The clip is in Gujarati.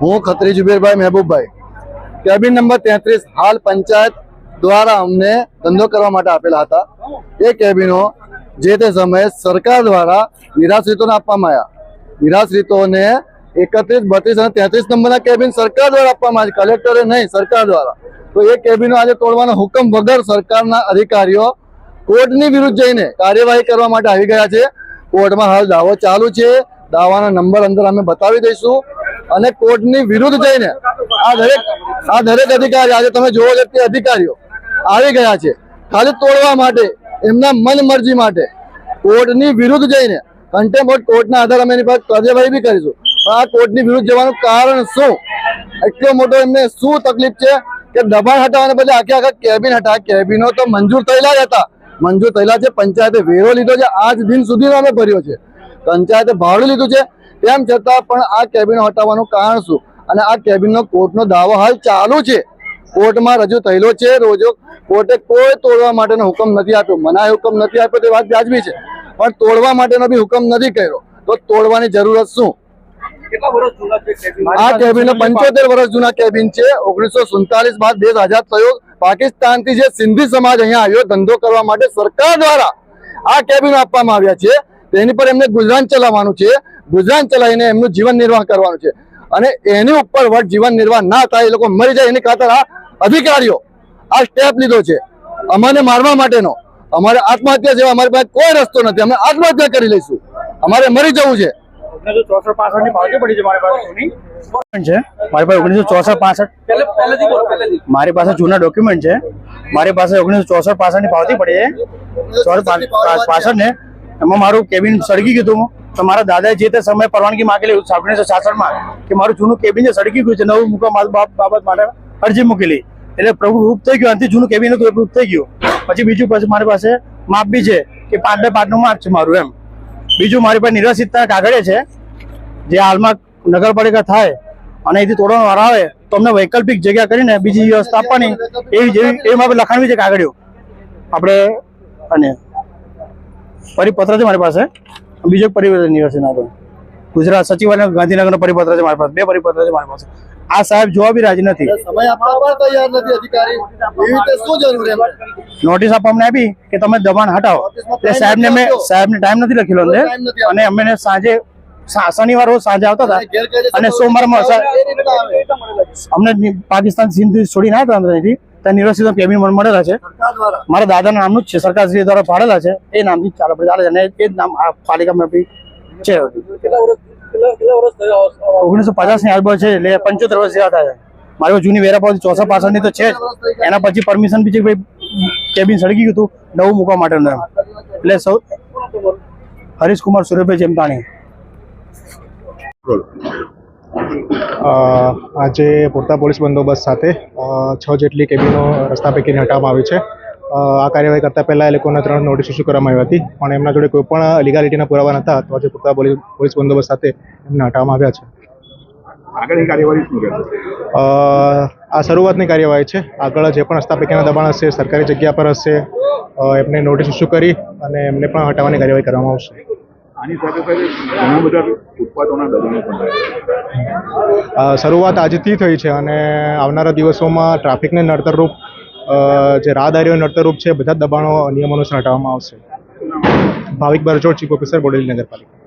હું ખત્રી જુબેરભાઈ મહેબૂબભાઈ, કેબિન નંબર 33 હાલ પંચાયત દ્વારા અમને ધંધો કરવા માટે આપેલા હતા। એ કેબિનો જે તે સમયે સરકાર દ્વારા નિરાશ્રિતોને આપવામાં આવ્યા। નિરાશ્રિતોને 31, 32 અને 33 નંબરના કેબિન સરકાર દ્વારા આપવામાં આવ્યા, કલેક્ટરે નહીં, સરકાર દ્વારા। તો એ કેબિનો આજે તોડવાનો હુકમ વગર સરકારના અધિકારીઓ કોર્ટની વિરુદ્ધ જઈને કાર્યવાહી કરવા માટે આવી ગયા છે। કોર્ટમાં હાલ દાવો ચાલુ છે, દાવાના નંબર અંદર અમે બતાવી દઈશું અને કોર્ટની વિરુદ્ધ જઈને આ દરેક અધિકારી આજે તમે જોવો છો તે અધિકારીઓ આવી ગયા છે ખાલી તોડવા માટે, એમના મન મરજી માટે કોર્ટની વિરુદ્ધ જઈને કન્ટેમ્પ્ટ ઓફ કોર્ટના આધારે અમે એની પર કાર્યવાહી બી કરીશું। પણ આ કોર્ટની વિરુદ્ધ જવાનું કારણ શું? એટલો મોટો એમને શું તકલીફ છે કે દબાણ હટાવવાને બદલે આખા કેબિન હટાવ્યા। કેબિનો તો મંજૂર થયેલા જ હતા, મંજૂર થયેલા છે, પંચાયતે વેરો લીધો છે, આજ દિન સુધી અમે ભર્યો છે, પંચાયતે ભાડું લીધું છે, તેમ છતાં પણ આ કેબિનો હટાવવાનું કારણ શું? અને આ કેબિનનો કોર્ટનો દાવો હાલ ચાલુ છે, કોર્ટમાં રજૂ થયેલો છે। રોજો કોર્ટે કોઈ તોડવા માટેનો હુકમ નથી આપ્યો, મનાઈ હુકમ નથી આપ્યો તે વાત વ્યાજબી છે, પણ તોડવા માટેનો બી હુકમ નથી કર્યો, તો તોડવાની જરૂરત શું? આ કેબિનો 75 વર્ષ જૂના કેબિન છે। 1947 બાદ દેશ આઝાદ થયો, પાકિસ્તાનથી જે સિંધી સમાજ અહીંયા આવ્યો ધંધો કરવા માટે, સરકાર દ્વારા આ કેબિનો આપવામાં આવ્યા છે। તેની પર એમને ગુજરાન ચલાવવાનું છે, ગુજરાન ચલાવીને એમનું જીવન નિર્વાહ કરવાનું છે અને એની ઉપર વટ જીવન નિર્વાહ ના થાય, એ લોકો મરી જાય એની ખાતર આ અધિકારીઓ આ સ્ટેપ લીધો છે અમને મારવા માટેનો। અમારે આત્મહત્યા જેવા અમારી પાસે કોઈ રસ્તો નથી, અમે આત્મહત્યા કરી લઈશું, અમારે મરી જવું છે। 1964-65 ની પાવતી પડી છે મારી પાસે જૂની છે, મારી પાસે 1964-65 મારી પાસે જૂના ડોક્યુમેન્ટ છે, મારી પાસે 1964-65 ની પાવતી પડી છે 65 ને એમાં મારું કેબિન સળગી ગયું હતું। તો મારા દાદાએ જે તે સમયે પરવાનગી માંગેલી 1966 કે મારું જૂનું કેબિન જે સળગી ગયું છે, નવું મૂકવા બાબત માટે અરજી મૂકેલી, એટલે પ્રૂફ થઈ ગયું, આનાથી જૂનું કેબિન હતું એ પ્રૂફ થઈ ગયું। પછી બીજું મારી પાસે માપ બી છે કે 5/5 નું માપ છે મારું એમ। બીજું મારી પાસે નિરાશ્રિતતા કાગળે છે, જે હાલમાં નગરપાલિકા થાય અને અહીંથી તોડવાનો વારો આવે તો અમને વૈકલ્પિક જગ્યા કરીને બીજી વ્યવસ્થા આપવાની, એવી મારે લખાણવી છે કાગળિયો આપણે। અને પરિપત્ર છે મારી પાસે, બીજો પરિપત્ર નિવાસીનો ગુજરાત સચિવાલય ગાંધીનગરનો પરિપત્ર છે મારી પાસે, 2 પરિપત્ર છે મારી પાસે। આ સાહેબ જોવા બી રાજી નથી, સમય આપવા પણ તૈયાર નથી અધિકારી, એવી રીતે શું જરૂર એમ? નોટિસ આપવામાં આવી કે તમે દબાણ હટાવો, એટલે સાહેબને ટાઈમ નથી લખેલો અંદર, અને અમે સાંજે શનિવાર રોજ સાંજે આવતા હતા અને સોમવારમાં અમને પાકિસ્તાન સિંધ છોડીને આવ્યા હતા અહીંથી, ત્યાં નિરાશ્રિત કેબિન મળેલા છે, મારા દાદાના નામનું જ છે, સરકારશ્રી દ્વારા ફાળેલા છે, એ નામથી ચાલે છે અને એ જ નામ આ પાલિકામાં બી છે। 1950 ની આજુબાજુ છે, એટલે 75 વર્ષ જેવા થાય છે। મારી જૂની વેરા પાવતી 64-65 ની તો છે જ, એના પછી પરમિશન બી છે ભાઈ કેબિન સળગી ગયું હતું નવું મૂકવા માટેનું એમ। એટલે સૌ હરીશકુમાર સુરેશભાઈ ચેમતાણી। આજે પૂરતા પોલીસ બંદોબસ્ત સાથે 6 જેટલી કેબિનો રસ્તા પૈકીને હટાવવામાં આવી છે। આ કાર્યવાહી કરતા પહેલા એ લોકોને 3 નોટિસ ઇસ્યુ કરવામાં આવી હતી, પણ એમના જોડે કોઈ પણ લીગાલિટીના પુરાવા નહોતા, તો આજે પૂરતા પોલીસ બંદોબસ્ત સાથે એમને હટાવવામાં આવ્યા છે। આગળની કાર્યવાહી શું રહેશે? આ શરૂઆતની કાર્યવાહી છે, આગળ જે પણ રસ્તા પૈકીના દબાણ હશે, સરકારી જગ્યા પર હશે, એમને નોટિસ ઇસ્યુ કરી અને એમને પણ હટાવવાની કાર્યવાહી કરવામાં આવશે। આની સાથે ઘણા બધા ઉત્પાદનોના દબાણો પણ શરૂઆત આજથી થઈ છે અને આવનારા દિવસોમાં ટ્રાફિકને નડતરરૂપ જે રાહદારીઓ નડતરરૂપ છે બધા જ દબાણો નિયમ અનુસાર હટાવવામાં આવશે। ભાવિક બરજોડ, ચીફ ઓફિસર, બોડેલી નગરપાલિકા।